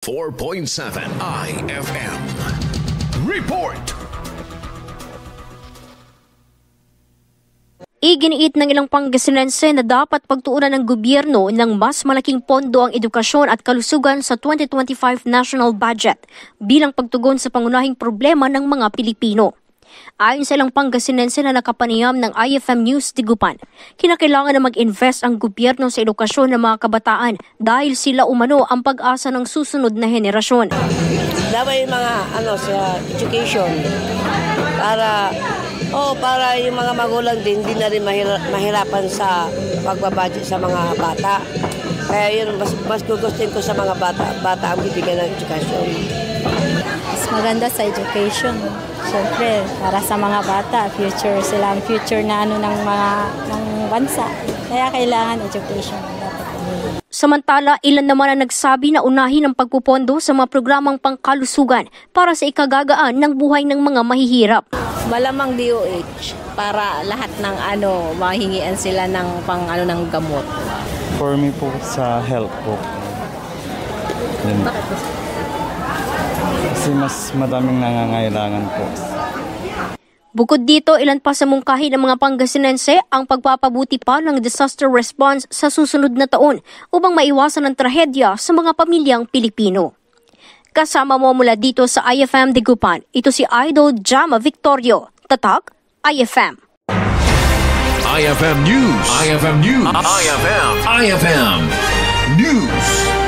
4.7 IFM. Report! Iginiit ng ilang Pangasinense na dapat pagtuunan ng gobyerno ng mas malaking pondo ang edukasyon at kalusugan sa 2025 national budget bilang pagtugon sa pangunahing problema ng mga Pilipino. Ayon sa ilang Pangasinense na nakapanayam ng IFM News Tigupan, kinakailangan na mag-invest ang gobyerno sa edukasyon ng mga kabataan dahil sila umano ang pag-asa ng susunod na henerasyon. Dapat yung mga sa education para yung mga magulang din hindi na rin mahirapan sa pagbabudget sa mga bata. Kaya yun, mas gugustuhin ko sa mga bata ang bibigyan ng edukasyon. Mas maganda sa education. Siyempre, para sa mga bata, future sila ang future na ng bansa. Kaya kailangan education. Samantala, ilan naman ang nagsabi na unahin ang pagpupondo sa mga programang pangkalusugan para sa ikagagaan ng buhay ng mga mahihirap. Malamang DOH para lahat ng mahingian sila ng ng gamot. For me po sa health po. Bakit po? Kasi mas madaming nangangailangan po. Bukod dito, ilan pa sa mungkahi ng mga Pangasinense ang pagpapabuti pa ng disaster response sa susunod na taon upang maiwasan ang trahedya sa mga pamilyang Pilipino. Kasama mo mula dito sa IFM Tigupan, ito si Idol Jama Victorio, Tatak, IFM. IFM News. IFM News. IFM News.